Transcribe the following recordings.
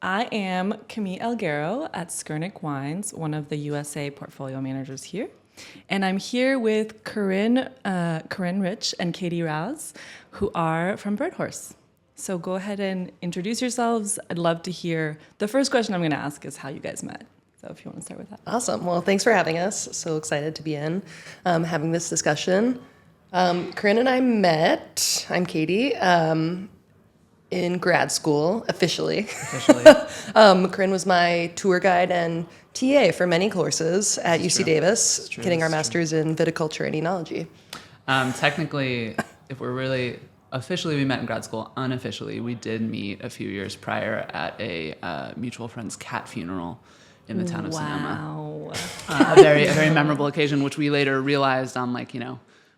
I am Camille Elguero at Skurnik Wines, one of the USA portfolio managers here. And I'm here with Corinne Rich and Katie Rouse, who are from Birdhorse. So go ahead and introduce yourselves. I'd love to hear. The first question I'm going to ask is how you guys met. So if you want to start with that. Awesome. Well, thanks for having us. So excited to be having this discussion. Corinne and I met, I'm Katie, in grad school, officially. Corinne was my tour guide and TA for many courses at UC Davis, getting our master's in viticulture and enology. Technically, if we're really officially, we met in grad school. Unofficially, we did meet a few years prior at a mutual friend's cat funeral in the town of Sonoma. A very memorable occasion, which we later realized on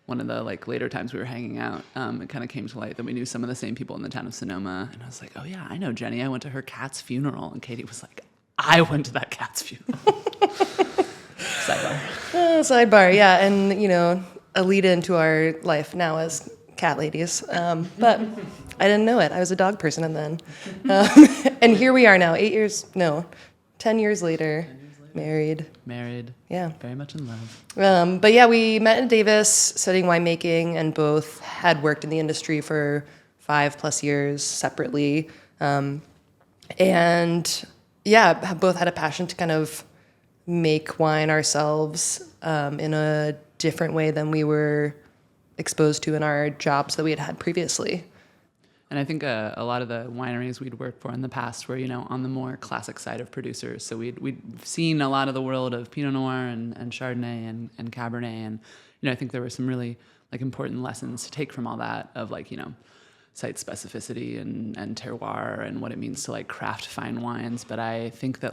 one of the later times we were hanging out. It kind of came to light that we knew some of the same people in the town of Sonoma, and I was like, oh yeah, I know Jenny. I went to her cat's funeral, and Katie was like, I went to that cat's funeral. Sidebar, yeah, and a lead into our life now as cat ladies, but I didn't know it. I was a dog person, and then and here we are now, 10 years later, married. Yeah. Very much in love. But yeah, we met in Davis studying winemaking, and both had worked in the industry for 5+ years separately. And yeah, both had a passion to kind of make wine ourselves in a different way than we were exposed to in our jobs that we had had previously. And I think a lot of the wineries we'd worked for in the past were, on the more classic side of producers. So we'd seen a lot of the world of Pinot Noir and Chardonnay and Cabernet. And, I think there were some really important lessons to take from all that of site specificity and terroir and what it means to craft fine wines. But I think that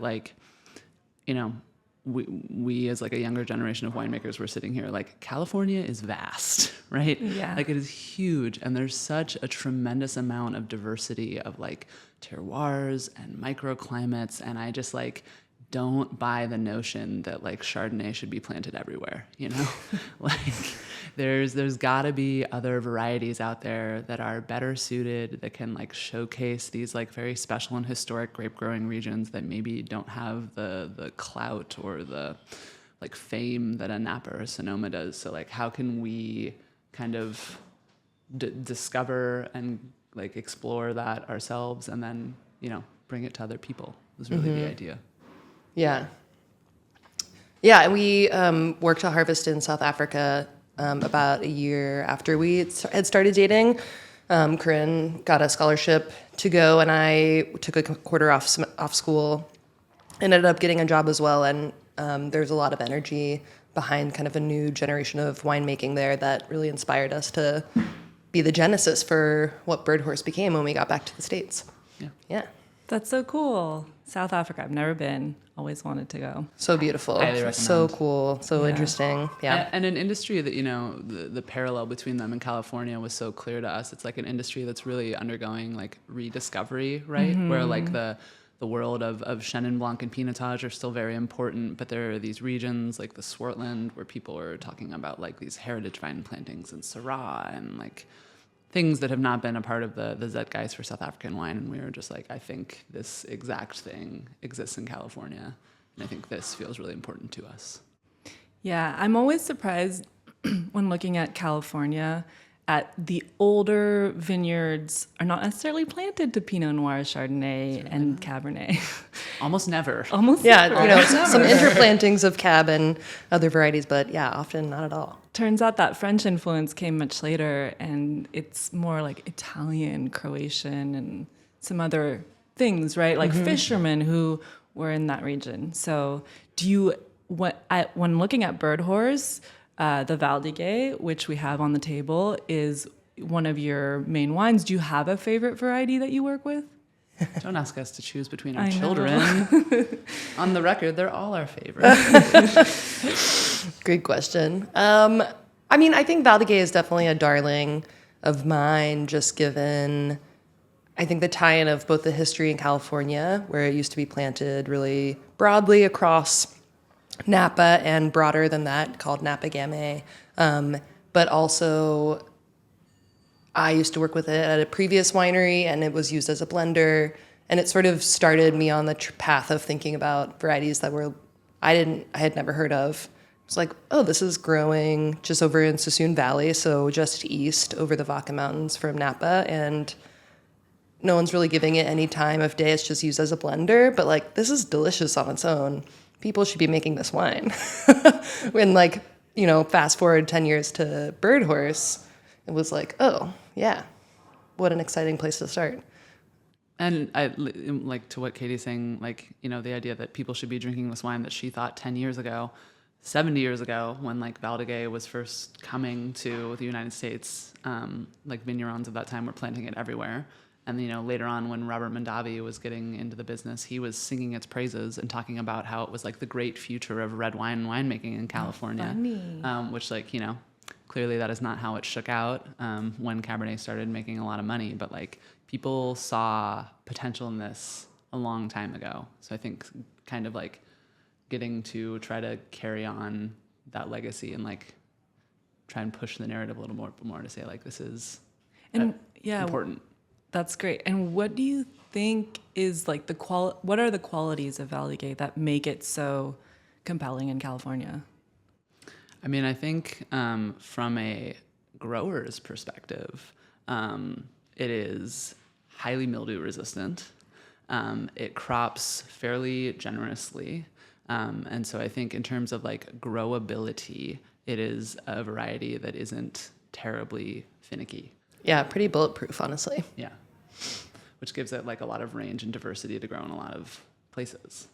we as a younger generation of winemakers were sitting here California is vast, right? Yeah. It is huge, and there's such a tremendous amount of diversity of terroirs and microclimates, and I just don't buy the notion that Chardonnay should be planted everywhere, there's got to be other varieties out there that are better suited, that can showcase these very special and historic grape growing regions that maybe don't have the clout or the fame that a Napa or Sonoma does. So how can we kind of discover and explore that ourselves, and then bring it to other people is really the idea. Yeah, and we worked to harvest in South Africa about a year after we had started dating. Corinne got a scholarship to go, and I took a quarter off school and ended up getting a job as well. And there's a lot of energy behind kind of a new generation of winemaking there that really inspired us to be the genesis for what Birdhorse became when we got back to the States. Yeah. That's so cool. South Africa, I've never been. Always wanted to go. So beautiful. Highly recommend. So cool. So interesting. Yeah. And an industry that, the parallel between them and California was so clear to us. It's an industry that's really undergoing rediscovery, right? Mm-hmm. Where the world of Chenin Blanc and Pinotage are still very important, but there are these regions like the Swartland where people are talking about these heritage vine plantings in Syrah and things that have not been a part of the zeitgeist for South African wine. And we were just I think this exact thing exists in California. And I think this feels really important to us. Yeah, I'm always surprised when looking at California at the older vineyards are not necessarily planted to Pinot Noir, Chardonnay, and Cabernet. Almost never. Yeah, some interplantings of Cab and other varieties, but yeah, often not at all. Turns out that French influence came much later, and it's more Italian, Croatian, and some other things, right? Fishermen who were in that region. So when looking at Birdhorse, the Valdiguié, which we have on the table, is one of your main wines. Do you have a favorite variety that you work with? Don't ask us to choose between our children. On the record, they're all our favorite. Great question. I think Valdiguié is definitely a darling of mine, just given, I think, the tie-in of both the history in California, where it used to be planted really broadly across Napa and broader than that, called Napa Gamay. But also, I used to work with it at a previous winery, and it was used as a blender. And it sort of started me on the path of thinking about varieties that I had never heard of. It's like, oh, this is growing just over in Sassoon Valley, so just east over the Vaca Mountains from Napa, and no one's really giving it any time of day. It's just used as a blender, but like, this is delicious on its own. People should be making this wine. When like, fast forward 10 years to Birdhorse, it was like, oh yeah, what an exciting place to start. And I like to what Katie's saying, like, the idea that people should be drinking this wine that she thought 10 years ago, 70 years ago, when like Valdiguié was first coming to the United States, like vignerons of that time were planting it everywhere. And, later on when Robert Mondavi was getting into the business, he was singing its praises and talking about how it was like the great future of red wine and winemaking in California, which like, clearly that is not how it shook out when Cabernet started making a lot of money. But like people saw potential in this a long time ago. So I think kind of like getting to try to carry on that legacy and like try and push the narrative a little more to say like this is important. That's great. And what do you think is like what are the qualities of Valdiguié that make it so compelling in California? I mean, I think from a grower's perspective, it is highly mildew resistant. It crops fairly generously. And so I think in terms of like growability, it is a variety that isn't terribly finicky. Yeah, pretty bulletproof, honestly. Yeah, which gives it like a lot of range and diversity to grow in a lot of places.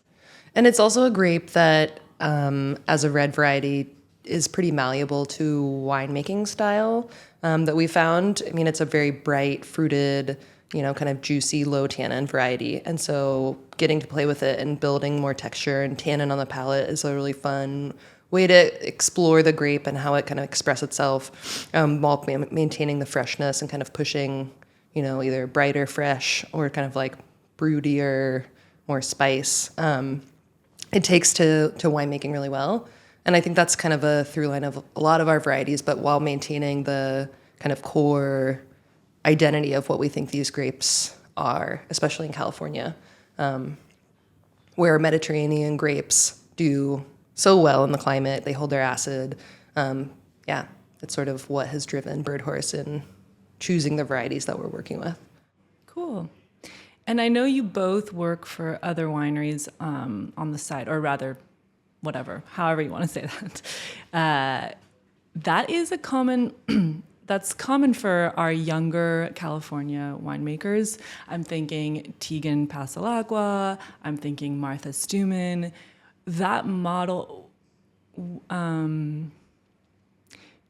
And it's also a grape that, as a red variety, is pretty malleable to winemaking style that we found. I mean, it's a very bright, fruited, kind of juicy, low tannin variety. And so getting to play with it and building more texture and tannin on the palate is a really fun way to explore the grape and how it kind of express itself while maintaining the freshness and kind of pushing, either brighter, fresh, or kind of like broodier, more spice. It takes to winemaking really well. And I think that's kind of a through line of a lot of our varieties, but while maintaining the kind of core identity of what we think these grapes are, especially in California, where Mediterranean grapes do so well in the climate. They hold their acid. It's sort of what has driven Birdhorse in choosing the varieties that we're working with. Cool. And I know you both work for other wineries on the side, or rather, however you want to say that. That is a common, that's common for our younger California winemakers. I'm thinking Tegan Pasalagua, I'm thinking Martha Stuman. That model,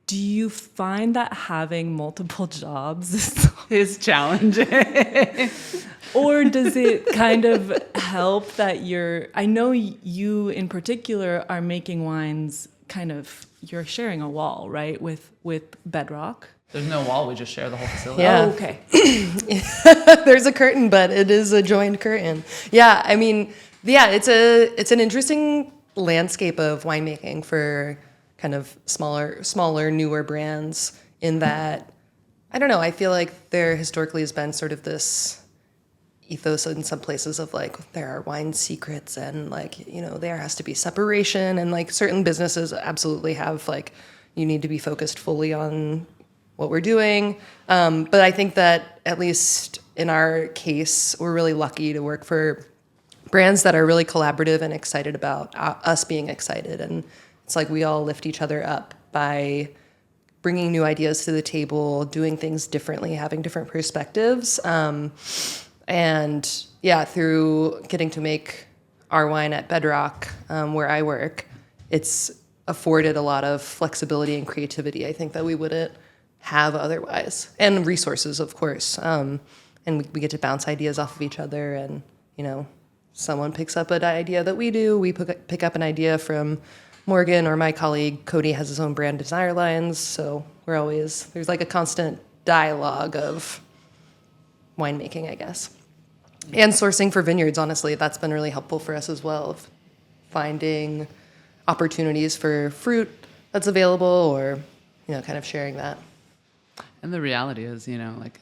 do you find that having multiple jobs is challenging? Or does it kind of help that I know you in particular are making wines you're sharing a wall, right, with Bedrock? There's no wall, we just share the whole facility. Yeah. Oh, okay. There's a curtain, but it is a joined curtain. Yeah, I mean, it's an interesting landscape of winemaking for kind of smaller, newer brands in that, I don't know, I feel like there historically has been sort of this ethos in some places of like, there are wine secrets and like, there has to be separation, and like certain businesses absolutely have like, you need to be focused fully on what we're doing. But I think that at least in our case, we're really lucky to work for brands that are really collaborative and excited about us being excited. And it's like we all lift each other up by bringing new ideas to the table, doing things differently, having different perspectives. And yeah, through getting to make our wine at Bedrock, where I work, it's afforded a lot of flexibility and creativity, I think, that we wouldn't have otherwise. And resources, of course. And we get to bounce ideas off of each other, and, someone picks up an idea that we do, we pick up an idea from Morgan, or my colleague Cody has his own brand Desire Lines. So there's like a constant dialogue of winemaking, I guess. And sourcing for vineyards, honestly, that's been really helpful for us as well, of finding opportunities for fruit that's available, or, kind of sharing that. And the reality is, like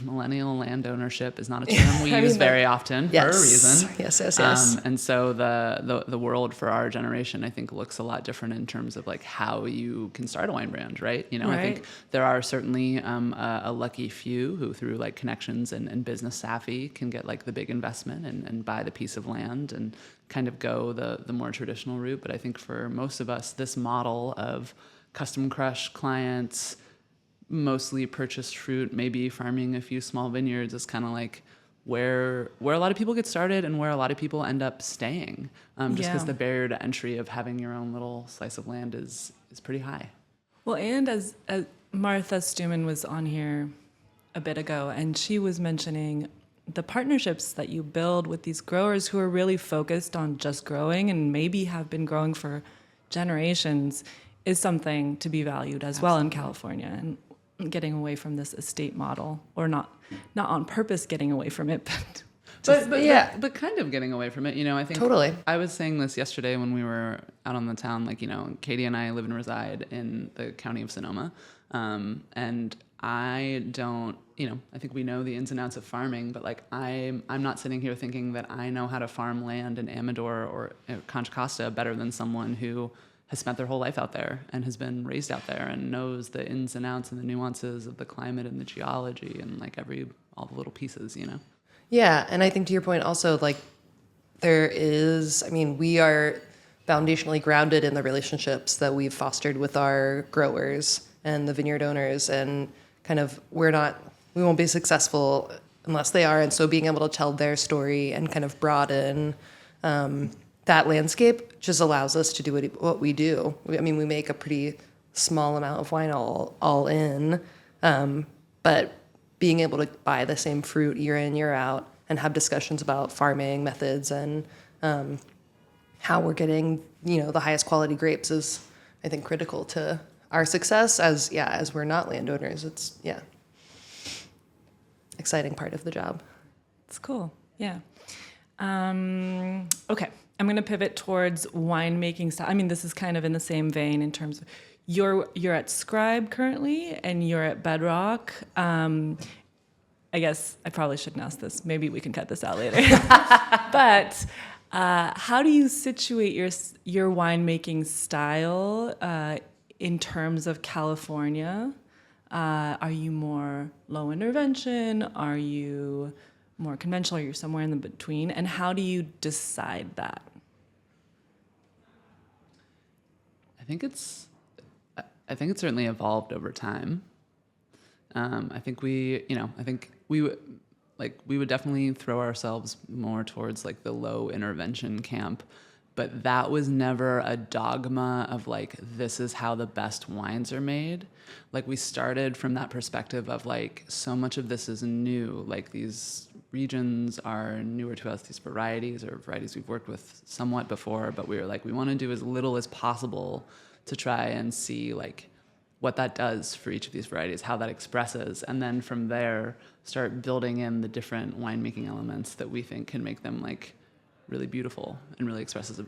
millennial land ownership is not a term we use very often for a reason. Yes. And so the world for our generation, I think, looks a lot different in terms of like how you can start a wine brand, right? I think there are certainly a lucky few who, through like connections and business savvy, can get like the big investment and buy the piece of land and kind of go the more traditional route. But I think for most of us, this model of custom crush clients, mostly purchased fruit, maybe farming a few small vineyards, is kind of like where a lot of people get started and where a lot of people end up staying, just because the barrier to entry of having your own little slice of land is pretty high. Well, and as Martha Stuman was on here a bit ago, and she was mentioning the partnerships that you build with these growers who are really focused on just growing and maybe have been growing for generations is something to be valued as well in California, and getting away from this estate model, or not on purpose getting away from it, but kind of getting away from it. I think totally. I was saying this yesterday when we were out on the town, like, Katie and I live and reside in the county of Sonoma. And I don't, I think we know the ins and outs of farming, but like I'm not sitting here thinking that I know how to farm land in Amador or Contra Costa better than someone who has spent their whole life out there and has been raised out there and knows the ins and outs and the nuances of the climate and the geology and like all the little pieces, Yeah, and I think to your point also, like we are foundationally grounded in the relationships that we've fostered with our growers and the vineyard owners, and kind of we won't be successful unless they are, and so being able to tell their story and kind of broaden that landscape just allows us to do what we do. We make a pretty small amount of wine all in, but being able to buy the same fruit year in, year out and have discussions about farming methods and how we're getting, the highest quality grapes is, I think, critical to our success as we're not landowners. It's, exciting part of the job. It's cool. Yeah. Okay. I'm going to pivot towards winemaking style. This is kind of in the same vein in terms of you're at Scribe currently and you're at Bedrock. I guess I probably shouldn't ask this. Maybe we can cut this out later. But how do you situate your winemaking style in terms of California? Are you more low intervention? Are you more conventional? Are you somewhere in the between? And how do you decide that? I think it's certainly evolved over time. I think we would definitely throw ourselves more towards like the low intervention camp, but that was never a dogma of like, this is how the best wines are made. Like, we started from that perspective of like, so much of this is new. Like, these regions are newer to us. These varieties are varieties we've worked with somewhat before, but we were like, we want to do as little as possible to try and see like what that does for each of these varieties, how that expresses, and then from there start building in the different winemaking elements that we think can make them like really beautiful and really expressive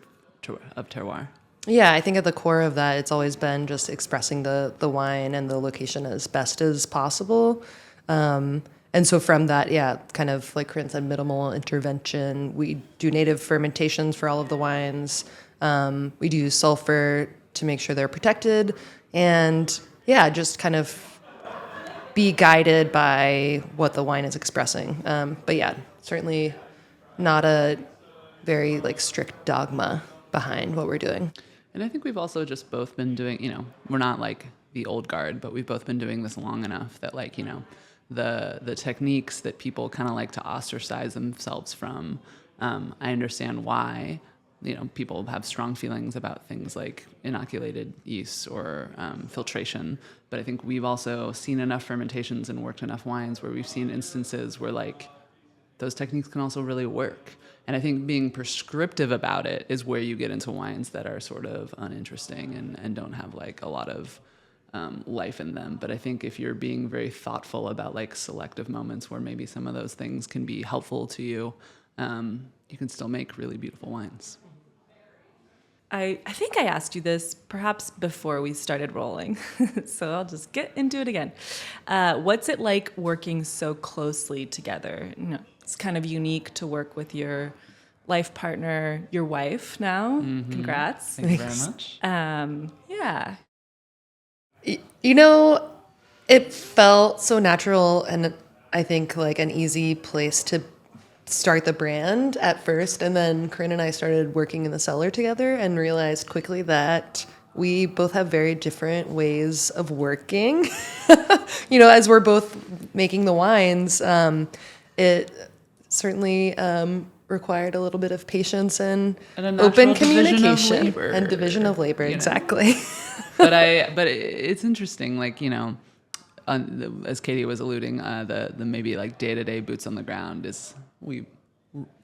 of terroir. Yeah, I think at the core of that, it's always been just expressing the wine and the location as best as possible. And so from that, kind of like Corinne said, minimal intervention. We do native fermentations for all of the wines. We do sulfur to make sure they're protected. And just kind of be guided by what the wine is expressing. But certainly not a very like strict dogma behind what we're doing. And I think we've also just both been doing, we're not like the old guard, but we've both been doing this long enough that like, the techniques that people kind of like to ostracize themselves from, I understand why, people have strong feelings about things like inoculated yeast or filtration. But I think we've also seen enough fermentations and worked enough wines where we've seen instances where like those techniques can also really work. And I think being prescriptive about it is where you get into wines that are sort of uninteresting and don't have like a lot of life in them. But I think if you're being very thoughtful about like selective moments where maybe some of those things can be helpful to you, you can still make really beautiful wines. I think I asked you this perhaps before we started rolling, so I'll just get into it again. What's it like working so closely together? You know, it's kind of unique to work with your life partner, your wife now. Congrats. Thank you very much. Yeah. You know, it felt so natural and I think like an easy place to start the brand at first. And then Corinne and I started working in the cellar together and realized quickly that we both have very different ways of working. You know, as we're both making the wines, it certainly required a little bit of patience and a open natural division of communication labor, and division of labor. you know. Exactly. but it's interesting, like, you know, as Katie was alluding, the maybe like day-to-day boots on the ground is we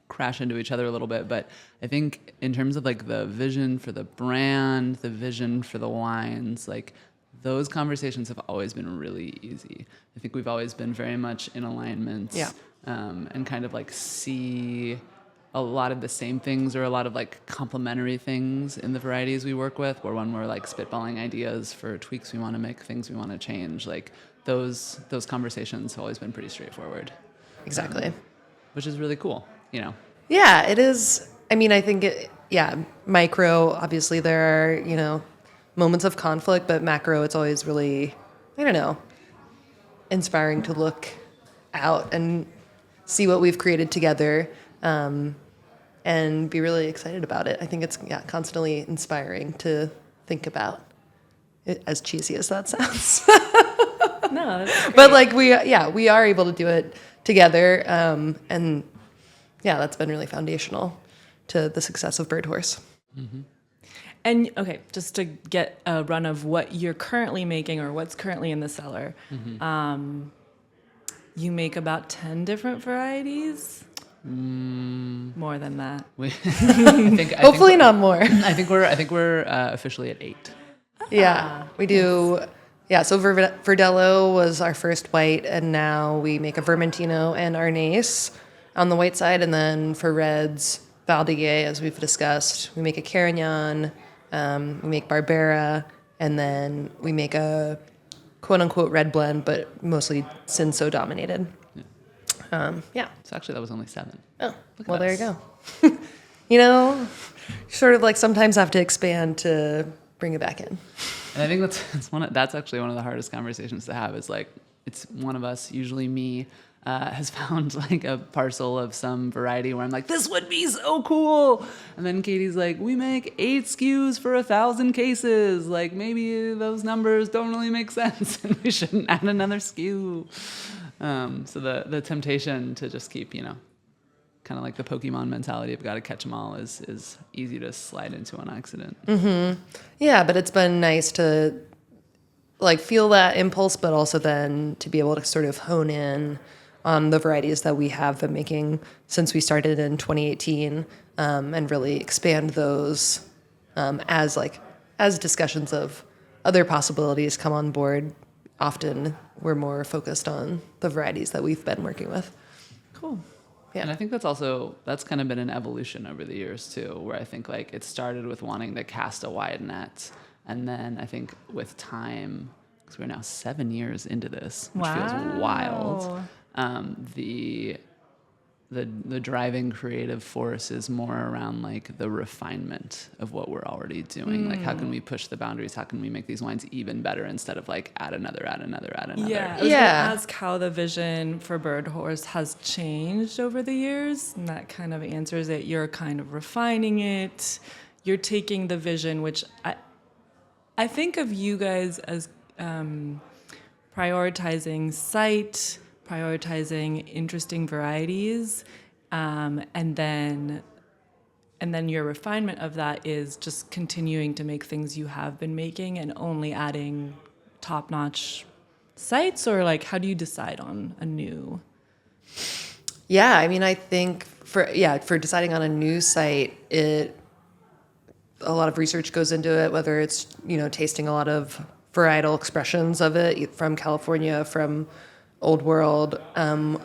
crash into each other a little bit, but I think in terms of like the vision for the brand, the vision for the wines, like those conversations have always been really easy. I think we've always been very much in alignment, and kind of like see a lot of the same things or a lot of like complementary things in the varieties we work with, where when we're like spitballing ideas for tweaks we want to make, things we want to change, like those conversations have always been pretty straightforward. Exactly. Which is really cool, you know. Yeah, it is. I mean, I think micro, obviously there are, you know, moments of conflict, but macro, it's always really, I don't know, inspiring to look out and see what we've created together, and be really excited about it. I think it's constantly inspiring to think about it, as cheesy as that sounds. No, that's great. But like we are able to do it together, and that's been really foundational to the success of Birdhorse. And okay, just to get a run of what you're currently making or what's currently in the cellar, you make about 10 different varieties? More than that. Hopefully not more. I think we're officially at 8. Yeah, we do. Yeah, so Verdello was our first white, and now we make a Vermentino and Arnase on the white side, and then for reds, Valdiguié, as we've discussed. We make a Carignan, we make Barbera, and then we make a quote-unquote red blend, but mostly Cinsault dominated. So actually that was only 7. Oh, Look well, at there us. you go. You know, sort of like sometimes have to expand to bring it back in. And I think that's actually one of the hardest conversations to have, is like, it's one of us, usually me, has found like a parcel of some variety where I'm like, this would be so cool. And then Katie's like, we make 8 SKUs for 1,000 cases. Like, maybe those numbers don't really make sense and we shouldn't add another SKU. So the temptation to just keep, you know, kind of like the Pokemon mentality of got to catch them all is easy to slide into on accident. Mm-hmm. Yeah, but it's been nice to like feel that impulse, but also then to be able to sort of hone in on the varieties that we have been making since we started in 2018, and really expand those as discussions of other possibilities come on board. Often we're more focused on the varieties that we've been working with. Cool. Yeah. And I think that's kind of been an evolution over the years too, where I think like it started with wanting to cast a wide net. And then I think with time, because we're now 7 years into this, which feels wild, the driving creative force is more around like the refinement of what we're already doing. Like, how can we push the boundaries? How can we make these wines even better instead of like add another. Yeah, I was gonna ask how the vision for Birdhorse has changed over the years, and that kind of answers it. You're kind of refining it. You're taking the vision, which I think of you guys as prioritizing site, prioritizing interesting varieties, and then your refinement of that is just continuing to make things you have been making and only adding top-notch sites, or like how do you decide on a new? Yeah, I mean, I think for deciding on a new site, a lot of research goes into it, whether it's, you know, tasting a lot of varietal expressions of it from California, from Old World,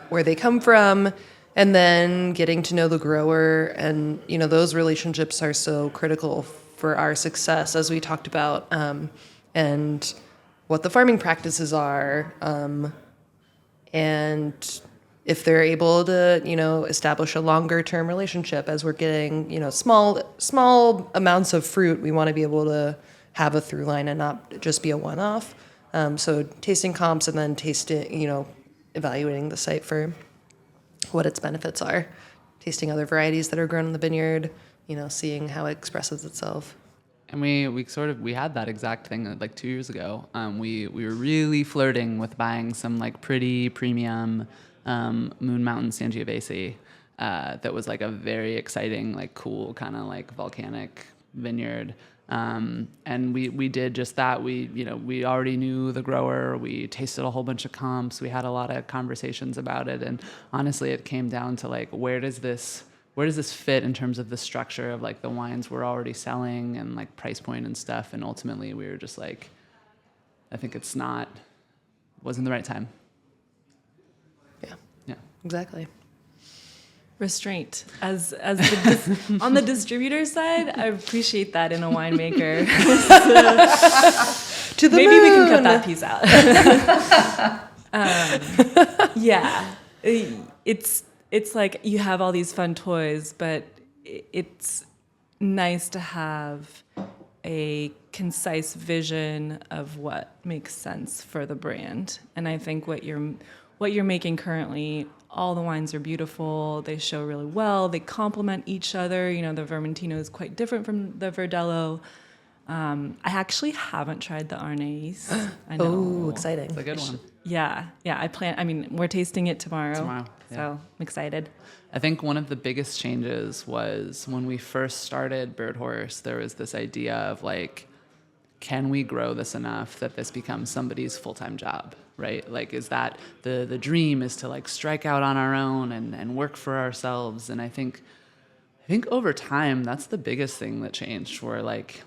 where they come from, and then getting to know the grower. And, you know, those relationships are so critical for our success, as we talked about, and what the farming practices are, and if they're able to, establish a longer term relationship as we're getting, small amounts of fruit, we want to be able to have a through line and not just be a one-off. So tasting comps and then evaluating the site for what its benefits are, tasting other varieties that are grown in the vineyard, seeing how it expresses itself. And we had that exact thing like 2 years ago. We were really flirting with buying some like pretty premium Moon Mountain Sangiovese that was like a very exciting, like cool kind of like volcanic vineyard. And we did just that. We already knew the grower. We tasted a whole bunch of comps. We had a lot of conversations about it. And honestly, it came down to like, where does this fit in terms of the structure of like the wines we're already selling and like price point and stuff? And ultimately we were just like, I think wasn't the right time. Yeah. Exactly. Restraint on the distributor side. I appreciate that in a winemaker. To the Maybe moon. we can cut that piece out. Yeah, it's like you have all these fun toys, but it's nice to have a concise vision of what makes sense for the brand. And I think what you're making currently, all the wines are beautiful. They show really well. They complement each other. The Vermentino is quite different from the Verdelho. I actually haven't tried the Arnais. I know. Oh, exciting. It's a good one. Yeah. We're tasting it tomorrow. Yeah. So I'm excited. I think one of the biggest changes was when we first started Birdhorse, there was this idea of like, can we grow this enough that this becomes somebody's full-time job, right? Like, is that the dream is to like strike out on our own and work for ourselves? And I think over time, that's the biggest thing that changed, where like,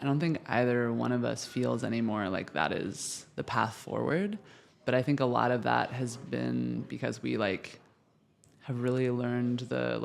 I don't think either one of us feels anymore like that is the path forward. But I think a lot of that has been because we like have really learned the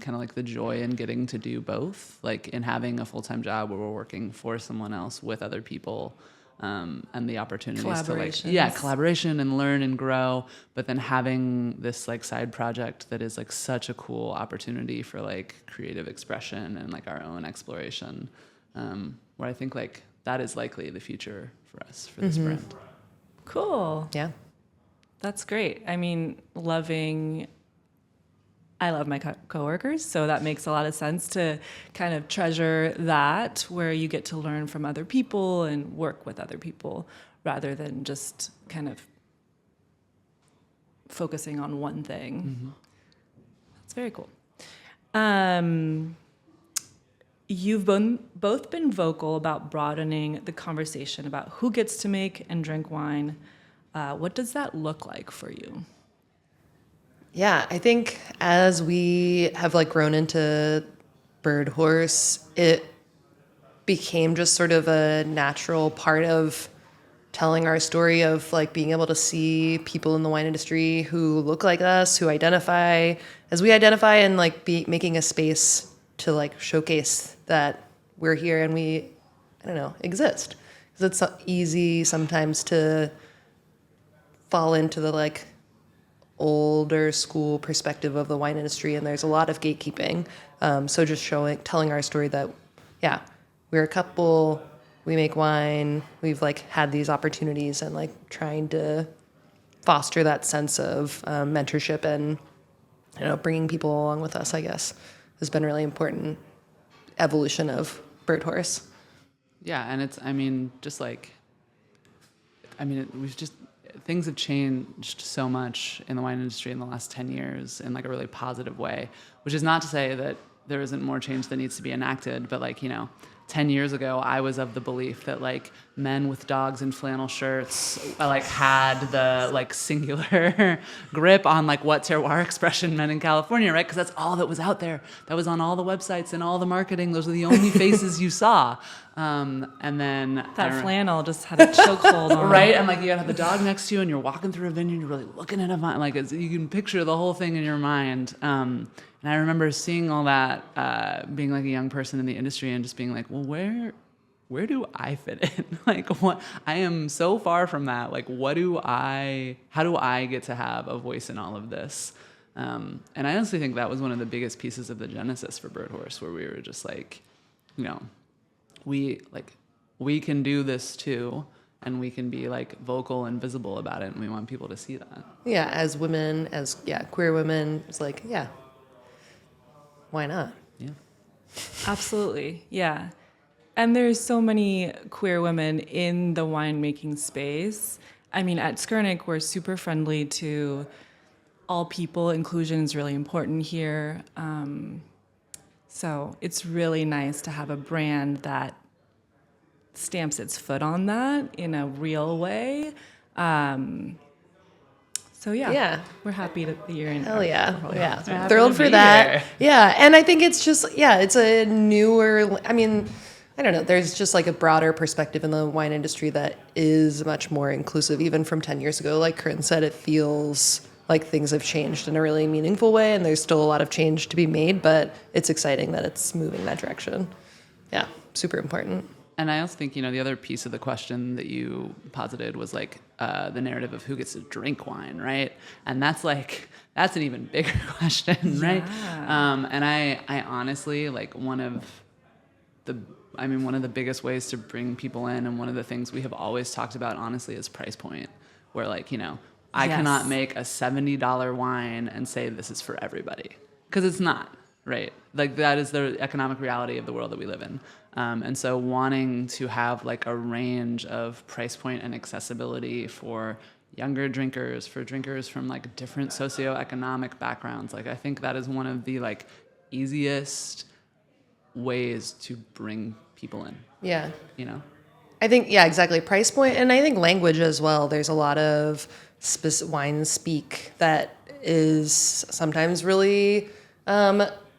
kind of like the joy in getting to do both, like in having a full-time job where we're working for someone else with other people, and the opportunities to like collaboration and learn and grow, but then having this like side project that is like such a cool opportunity for like creative expression and like our own exploration, where I think like that is likely the future for us for this brand. Cool. Yeah. That's great. I mean, I love my coworkers, so that makes a lot of sense to kind of treasure that, where you get to learn from other people and work with other people rather than just kind of focusing on one thing. Mm-hmm. That's very cool. You've both been vocal about broadening the conversation about who gets to make and drink wine. What does that look like for you? Yeah, I think as we have like grown into Birdhorse, it became just sort of a natural part of telling our story of like being able to see people in the wine industry who look like us, who identify as we identify, and like be making a space to like showcase that we're here and we, exist. Because it's easy sometimes to fall into the like older school perspective of the wine industry, and there's a lot of gatekeeping. So just telling our story that, yeah, we're a couple, we make wine, we've like had these opportunities, and like trying to foster that sense of mentorship and bringing people along with us, I guess, has been really important evolution of Birdhorse. Yeah, and things have changed so much in the wine industry in the last 10 years in like a really positive way, which is not to say that there isn't more change that needs to be enacted, but like, 10 years ago, I was of the belief that like men with dogs in flannel shirts like had the like singular grip on like what terroir expression meant in California, right? Because that's all that was out there. That was on all the websites and all the marketing. Those are the only faces you saw. And then that flannel just had a chokehold on. Right? And like you gotta have the dog next to you and you're walking through a vineyard, you're really looking at a vine. Like you can picture the whole thing in your mind. And I remember seeing all that, being like a young person in the industry and just being like, well, where do I fit in? Like, what? I am so far from that. Like, how do I get to have a voice in all of this? And I honestly think that was one of the biggest pieces of the genesis for Birdhorse, where we were just like, you know, we can do this too, and we can be like vocal and visible about it, and we want people to see that. Yeah, as women, queer women, it's like, yeah, why not? Yeah. Absolutely. Yeah. And there's so many queer women in the winemaking space. I mean, at Skurnik, we're super friendly to all people. Inclusion is really important here. So it's really nice to have a brand that stamps its foot on that in a real way. So yeah, we're happy that you're in. Hell yeah, yeah, We're thrilled for that. Here. Yeah, and I think it's just it's a newer. I mean, I don't know. There's just like a broader perspective in the wine industry that is much more inclusive, even from 10 years ago. Like Corinne said, it feels like things have changed in a really meaningful way, and there's still a lot of change to be made. But it's exciting that it's moving that direction. Yeah, super important. And I also think, the other piece of the question that you posited was like the narrative of who gets to drink wine, right? And that's an even bigger question, right? And I honestly, like one of the biggest ways to bring people in, and one of the things we have always talked about, honestly, is price point. Where I cannot make a $70 wine and say this is for everybody, because it's not, right? Like that is the economic reality of the world that we live in. And so wanting to have like a range of price point and accessibility for younger drinkers, for drinkers from like different socioeconomic backgrounds, like I think that is one of the like easiest ways to bring people in. Yeah. I think, exactly. Price point, and I think language as well. There's a lot of wine speak that is sometimes really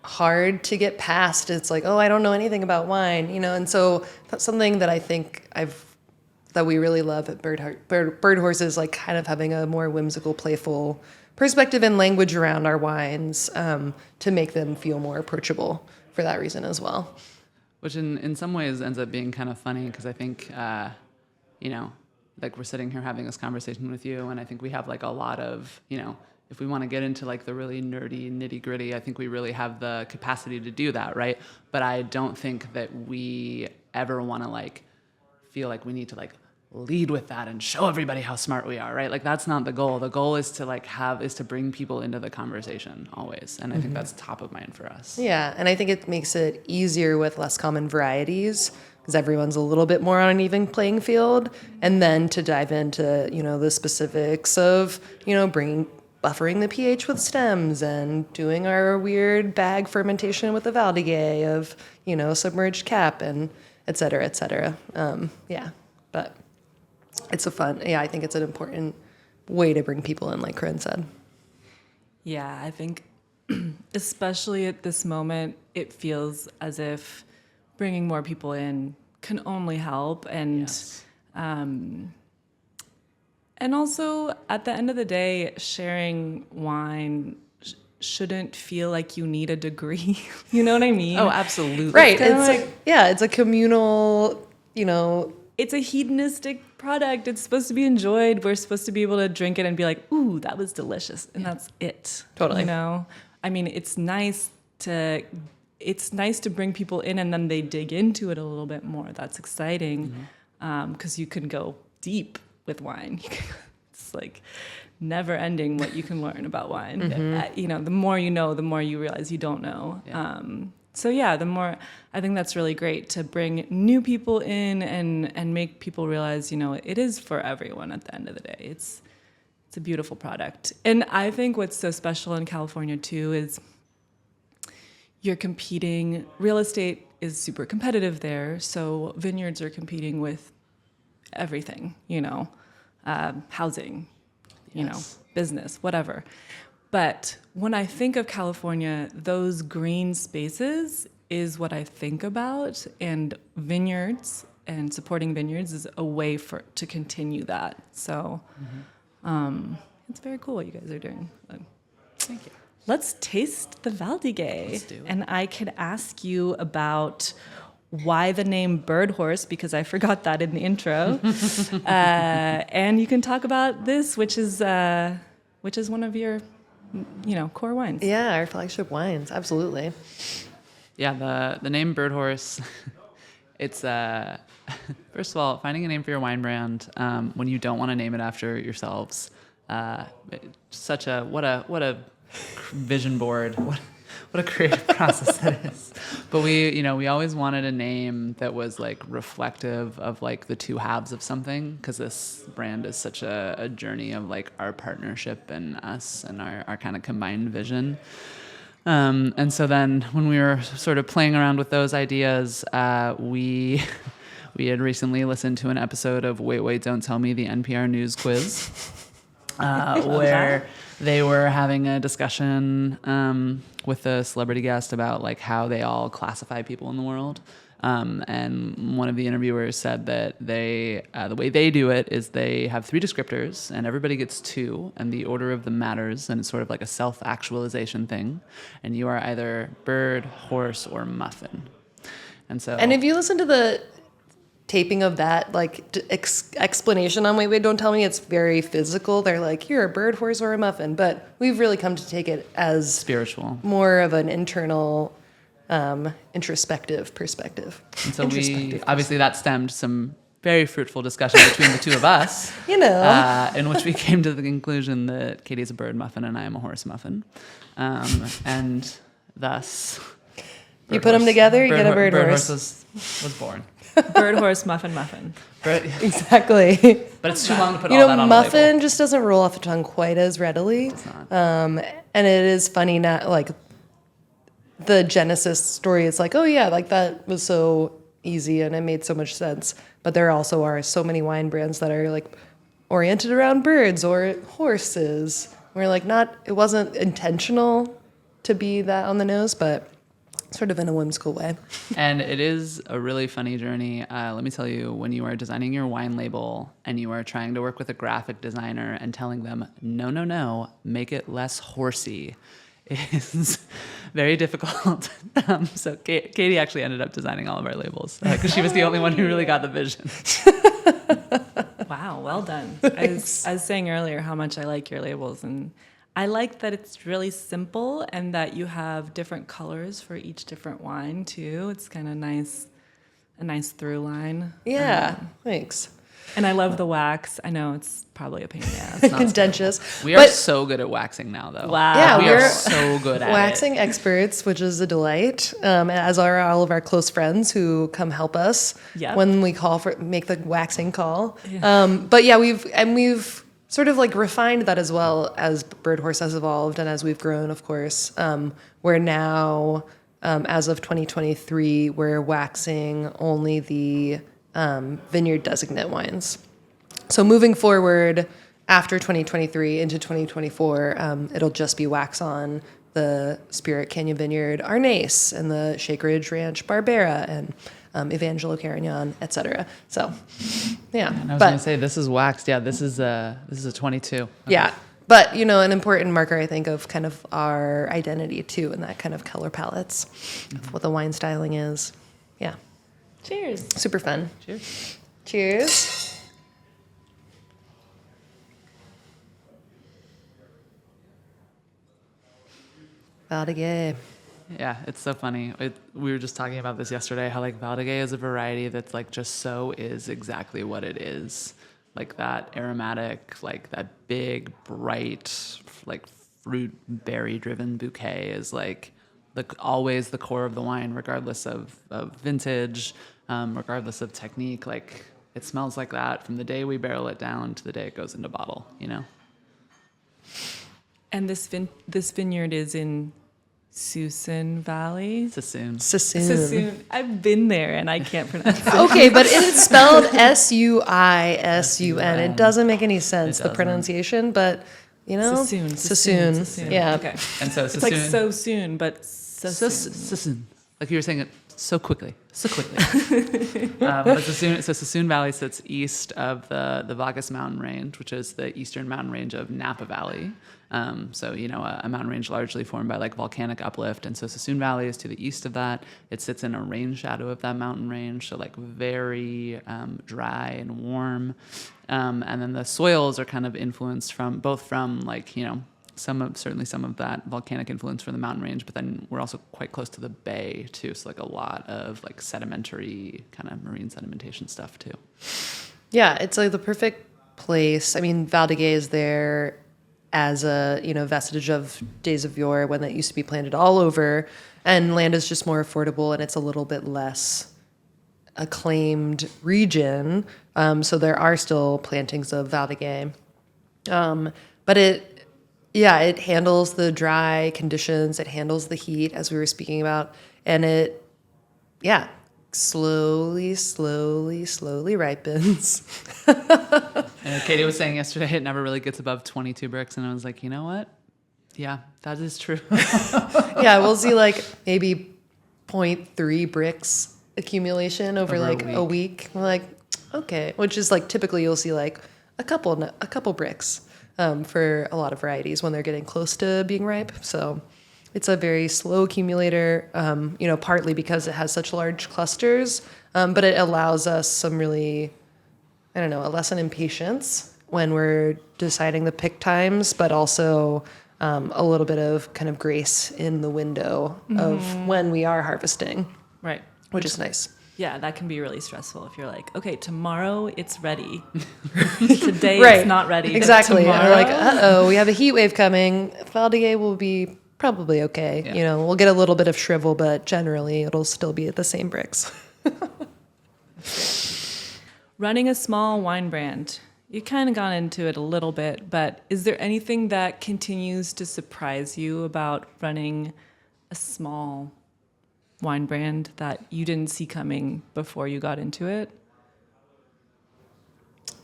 hard to get past. It's like, oh, I don't know anything about wine, and so that's something that I think that we really love at Birdhorse is like kind of having a more whimsical, playful perspective and language around our wines to make them feel more approachable for that reason as well. Which in some ways ends up being kind of funny, because I think, like we're sitting here having this conversation with you, and I think we have like a lot of, if we want to get into like the really nerdy nitty gritty, I think we really have the capacity to do that, right? But I don't think that we ever want to like feel like we need to like lead with that and show everybody how smart we are, right? Like that's not the goal. The goal is to to bring people into the conversation always. And I think that's top of mind for us. Yeah, and I think it makes it easier with less common varieties, because everyone's a little bit more on an even playing field. And then to dive into, the specifics of, buffering the pH with stems and doing our weird bag fermentation with the Valdiguié of, submerged cap and et cetera, et cetera. But it's I think it's an important way to bring people in, like Corinne said. Yeah, I think especially at this moment, it feels as if bringing more people in can only help. And Yes. And also, at the end of the day, sharing wine shouldn't feel like you need a degree. You know what I mean? Oh, absolutely. Right. It's It's a communal, it's a hedonistic product. It's supposed to be enjoyed. We're supposed to be able to drink it and be like, ooh, that was delicious. And that's it. Totally. I mean, it's nice to bring people in and then they dig into it a little bit more. That's exciting. Because you can go deep with wine. It's like never ending what you can learn about wine. The more you know, the more you realize you don't know. The more, I think that's really great to bring new people in and make people realize, it is for everyone at the end of the day. It's a beautiful product. And I think what's so special in California too is you're competing. Real estate is super competitive there, so vineyards are competing with everything, housing, business, whatever. But when I think of California, those green spaces is what I think about, and vineyards and supporting vineyards is a way to continue that. So it's very cool what you guys are doing. Thank you. Let's taste the Valdiguié. Let's do it. And I could ask you about why the name Birdhorse, because I forgot that in the intro. And you can talk about this, which is one of your, core wines. Yeah, our flagship wines, absolutely. Yeah, the name Birdhorse, it's first of all, finding a name for your wine brand when you don't want to name it after yourselves. What a vision board. What a creative process that is. But we always wanted a name that was like reflective of like the two halves of something, because this brand is such a journey of like our partnership and us and our kind of combined vision. And so then when we were sort of playing around with those ideas, we had recently listened to an episode of Wait, Don't Tell Me, the NPR News Quiz, where they were having a discussion with a celebrity guest about like how they all classify people in the world. And one of the interviewers said that the way they do it is they have 3 descriptors and everybody gets 2, and the order of them matters, and it's sort of like a self-actualization thing. And you are either bird, horse, or muffin. And if you listen to the taping of that, like explanation on Wait, Don't Tell Me, it's very physical. They're like, you're a bird, horse, or a muffin. But we've really come to take it as spiritual, more of an internal, introspective perspective. And so obviously that stemmed some very fruitful discussion between the two of us, in which we came to the conclusion that Katie's a bird muffin and I am a horse muffin. And thus... You put them together, you get a bird horse. Was born. Bird, horse, muffin. Exactly. But it's too long to put all that on the muffin label. just doesn't roll off the tongue quite as readily. It's not. And it is funny now, like the Genesis story. It's like, oh yeah, like that was so easy and it made so much sense. But there also are so many wine brands that are like oriented around birds or horses. Where like it wasn't intentional to be that on the nose, but sort of in a whimsical way. And it is a really funny journey. Let me tell you, when you are designing your wine label and you are trying to work with a graphic designer and telling them, no, make it less horsey, is very difficult. So Katie actually ended up designing all of our labels because she was the only one who really got the vision. Wow, well done. I was saying earlier how much I like your labels, and I like that it's really simple and that you have different colors for each different wine too. It's kind of nice, a nice through line. Yeah, thanks. And I love the wax. I know it's probably a pain in the ass. Contentious. We are so good at waxing now, though. Wow. Yeah, we we're are so good at waxing experts, which is a delight. As are all of our close friends who come help us when we make the waxing call. Yeah. But yeah, we've sort of like refined that as well as Birdhorse has evolved and as we've grown, of course. We're now, as of 2023, we're waxing only the vineyard designate wines. So moving forward after 2023 into 2024, it'll just be wax on the Spirit Canyon Vineyard Arnace and the Shake Ridge Ranch Barbera and Evangelo Carignan, etc. So, yeah. And I was going to say, this is waxed. Yeah, this is a 22. Okay. Yeah. But, an important marker, I think, of kind of our identity, too, and that kind of color palettes of what the wine styling is. Yeah. Cheers. Super fun. Cheers. Cheers. Valdiguié. Yeah, it's so funny. We were just talking about this yesterday, how like Valdiguié is a variety that's like just so is exactly what it is. Like that aromatic, like that big, bright, like fruit berry driven bouquet is like always the core of the wine, regardless of vintage, regardless of technique. Like it smells like that from the day we barrel it down to the day it goes into bottle, And this vineyard is in Sassoon Valley. Sassoon. Sassoon. I've been there and I can't pronounce it. Okay, but it's spelled Suisun. It doesn't make any sense, the pronunciation, but Sassoon. Sassoon. Yeah. Okay. And so It's like so soon, but Sassoon. Sassoon. Like you were saying it so quickly. But Sassoon Valley sits east of the Valdiguié mountain range, which is the eastern mountain range of Napa Valley. A mountain range largely formed by like volcanic uplift. And so Sassoon Valley is to the east of that. It sits in a rain shadow of that mountain range. So like very dry and warm. And then the soils are kind of influenced from like, some of that volcanic influence from the mountain range, but then we're also quite close to the bay too. So like a lot of like sedimentary kind of marine sedimentation stuff too. Yeah, it's like the perfect place. I mean, Valdiguié is there as a, vestige of days of yore when that used to be planted all over, and land is just more affordable and it's a little bit less acclaimed region. So there are still plantings of Valdiguié. But it handles the dry conditions, it handles the heat, as we were speaking about, and it, slowly ripens. And Katie was saying yesterday it never really gets above 22 bricks, and I was like, you know what? Yeah, that is true. Yeah, we'll see like maybe 0.3 bricks accumulation over like a week. We're like, okay, which is like typically you'll see like a couple bricks. For a lot of varieties when they're getting close to being ripe. So it's a very slow accumulator, partly because it has such large clusters, but it allows us some really, a lesson in patience when we're deciding the pick times, but also a little bit of kind of grace in the window of when we are harvesting. Right. Which is nice. Yeah, that can be really stressful if you're like, okay, tomorrow it's ready. Today Right. It's not ready. Exactly. Tomorrow, And we're like, uh-oh, we have a heat wave coming. Valdiguié will be probably okay. Yeah. We'll get a little bit of shrivel, but generally it'll still be at the same bricks. Running a small wine brand, you kind of got into it a little bit, but is there anything that continues to surprise you about running a small wine brand that you didn't see coming before you got into it?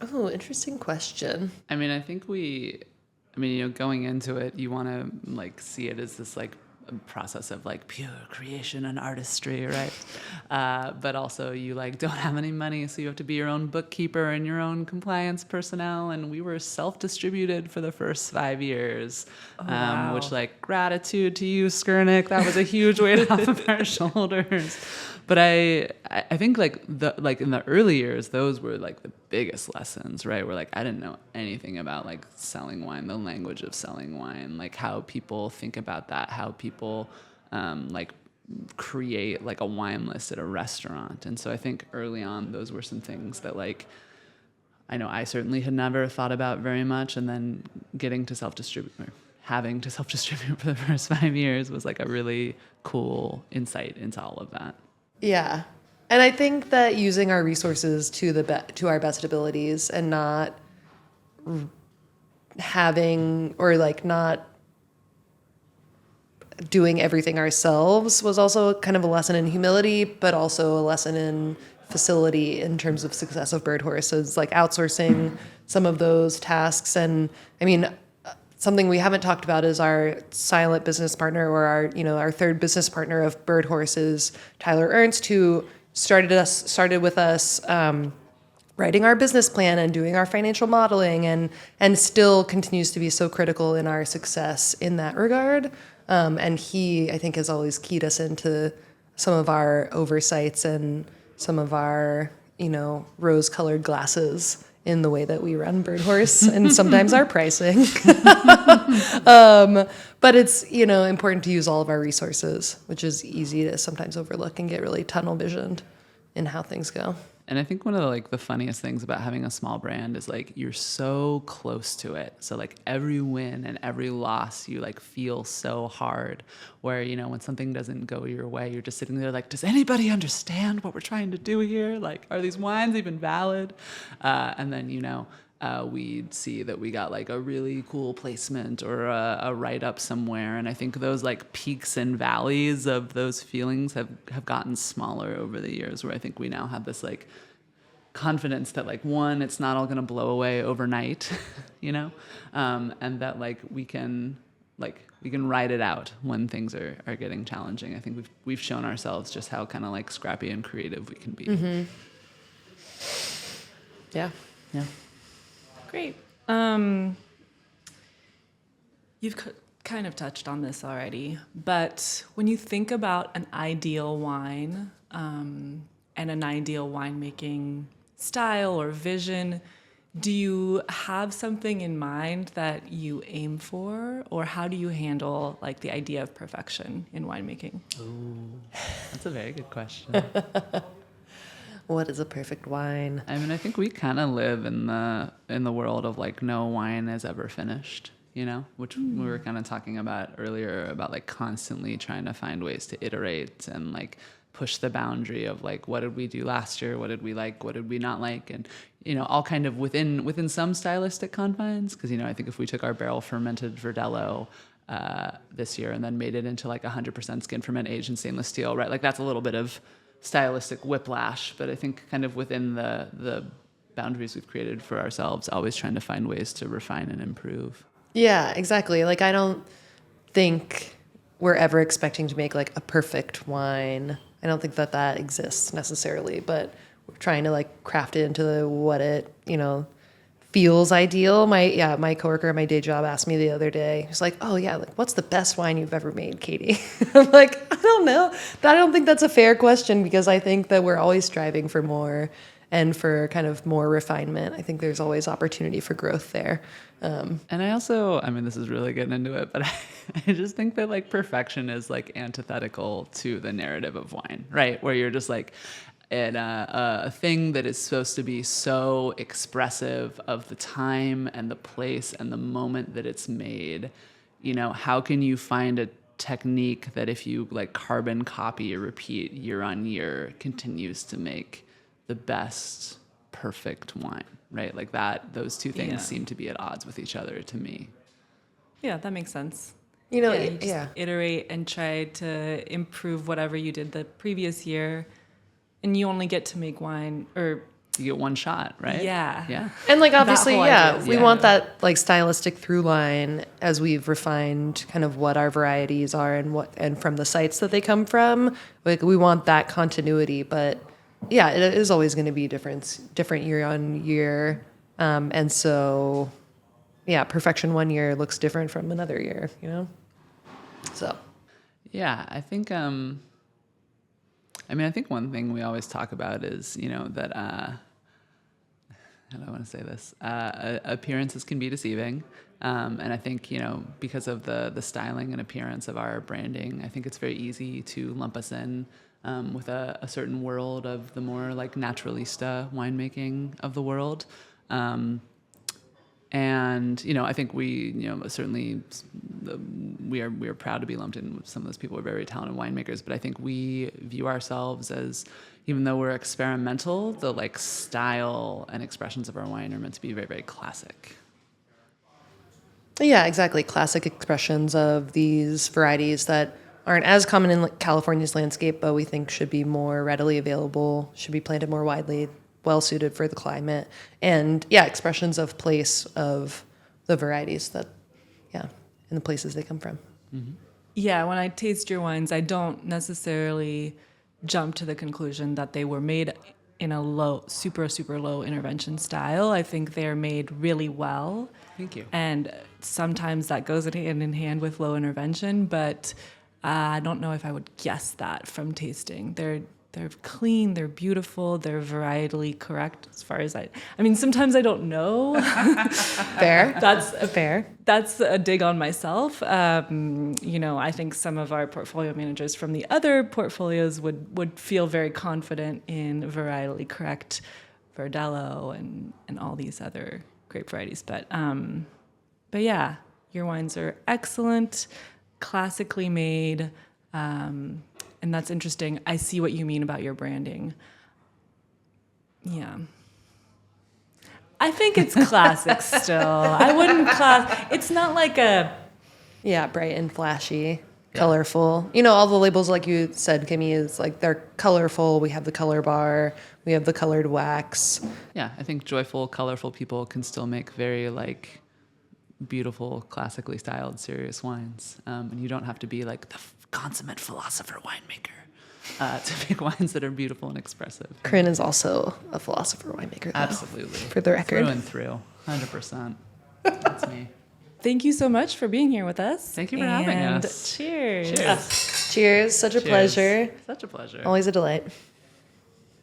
Oh, interesting question. I mean, I think going into it, you want to like see it as this like process of like pure creation and artistry, right? But also you like don't have any money, so you have to be your own bookkeeper and your own compliance personnel. And we were self-distributed for the first 5 years, wow. Which like gratitude to you, Skurnik. That was a huge weight off of our shoulders. But I think like in the early years, those were like the biggest lessons, right? Where like I didn't know anything about like selling wine, the language of selling wine, like how people think about that, how people like create like a wine list at a restaurant. And so I think early on, those were some things that like I know I certainly had never thought about very much, and then having to self-distribute for the first 5 years was like a really cool insight into all of that. Yeah. And I think that using our resources to our best abilities and not having or like not doing everything ourselves was also kind of a lesson in humility, but also a lesson in facility in terms of success of Birdhorse. So it's like outsourcing some of those tasks. And I mean, something we haven't talked about is our silent business partner, or our third business partner of Birdhorse is Tyler Ernst, who started with us writing our business plan and doing our financial modeling, and still continues to be so critical in our success in that regard. And he, I think, has always keyed us into some of our oversights and some of our, rose-colored glasses in the way that we run Birdhorse and sometimes our pricing. But it's, important to use all of our resources, which is easy to sometimes overlook and get really tunnel visioned in how things go. And I think one of the funniest things about having a small brand is like you're so close to it. So like every win and every loss you like feel so hard, where when something doesn't go your way, you're just sitting there like, does anybody understand what we're trying to do here? Like, are these wines even valid? And then we'd see that we got like a really cool placement or a write-up somewhere. And I think those like peaks and valleys of those feelings have gotten smaller over the years, where I think we now have this like confidence that like, one, it's not all going to blow away overnight, you know, and that like we can ride it out when things are getting challenging. I think we've shown ourselves just how kind of like scrappy and creative we can be. Mm-hmm. Yeah. Great. You've kind of touched on this already, but when you think about an ideal wine and an ideal winemaking style or vision, do you have something in mind that you aim for, or how do you handle like the idea of perfection in winemaking? Oh, that's a very good question. What is a perfect wine? I mean, I think we kind of live in the world of like no wine is ever finished, you know, which we were kind of talking about earlier, about like constantly trying to find ways to iterate and like push the boundary of like, what did we do last year? What did we like? What did we not like? And, you know, all kind of within some stylistic confines. Cause, you know, I think if we took our barrel fermented Verdelho this year and then made it into like 100% skin ferment aged in stainless steel, right? Like that's a little bit of stylistic whiplash, but I think kind of within the boundaries we've created for ourselves, always trying to find ways to refine and improve. Yeah, exactly. Like, I don't think we're ever expecting to make like a perfect wine. I don't think that exists necessarily, but we're trying to like craft it into what it, you know, feels ideal. My coworker at my day job asked me the other day, he's like, oh yeah, like what's the best wine you've ever made, Katie? I'm like, I don't know. I don't think that's a fair question, because I think that we're always striving for more and for kind of more refinement. I think there's always opportunity for growth there. And I also, I mean, this is really getting into it, but I just think that like perfection is like antithetical to the narrative of wine, right? Where you're just like, and a thing that is supposed to be so expressive of the time and the place and the moment that it's made, you know, how can you find a technique that if you like carbon copy or repeat year on year continues to make the best perfect wine, right? Like that, those two things seem to be at odds with each other to me. Yeah, that makes sense. You know, you just iterate and try to improve whatever you did the previous year. And you only get to make wine, or you get one shot, right? Yeah. And like, obviously, we yeah. want that like stylistic through line as we've refined kind of what our varieties are and from the sites that they come from. Like, we want that continuity, but yeah, it is always going to be different year on year. And so, yeah, perfection one year looks different from another year, you know? So. Yeah, I think, I think one thing we always talk about is, you know, that, how do I want to say this? Appearances can be deceiving. And I think, you know, because of the styling and appearance of our branding, I think it's very easy to lump us in with a certain world of the more like naturalista winemaking of the world. And, you know, I think we, you know, certainly we are proud to be lumped in with some of those people who are very talented winemakers, but I think we view ourselves as, even though we're experimental, the like style and expressions of our wine are meant to be very, very classic. Yeah, exactly. Classic expressions of these varieties that aren't as common in California's landscape, but we think should be more readily available, should be planted more widely, well suited for the climate, and expressions of place of the varieties that, in the places they come from. Mm-hmm. Yeah, when I taste your wines, I don't necessarily jump to the conclusion that they were made in a super low intervention style. I think they're made really well. Thank you. And sometimes that goes hand in hand with low intervention, but I don't know if I would guess that from tasting. They're clean, they're beautiful, they're varietally correct as far as I mean, sometimes I don't know. Fair. That's fair. That's a dig on myself. You know, I think some of our portfolio managers from the other portfolios would feel very confident in varietally correct Verdelho and all these other grape varieties. But yeah, your wines are excellent, classically made. And that's interesting. I see what you mean about your branding. Yeah. I think it's classic still. I wouldn't it's not like a, Yeah, bright and flashy, colorful. You know, all the labels, like you said, Kimmy, is like they're colorful. We have the color bar. We have the colored wax. Yeah, I think joyful, colorful people can still make very like beautiful, classically styled, serious wines. And you don't have to be like the consummate philosopher winemaker to make wines that are beautiful and expressive. Corinne is also a philosopher winemaker, though, Absolutely. for the record. Through and through, 100%. That's me. thank you so much for being here with us. Thank you for having and us. Cheers. Cheers. Cheers. Such a Cheers. pleasure. Such a pleasure. Always a delight.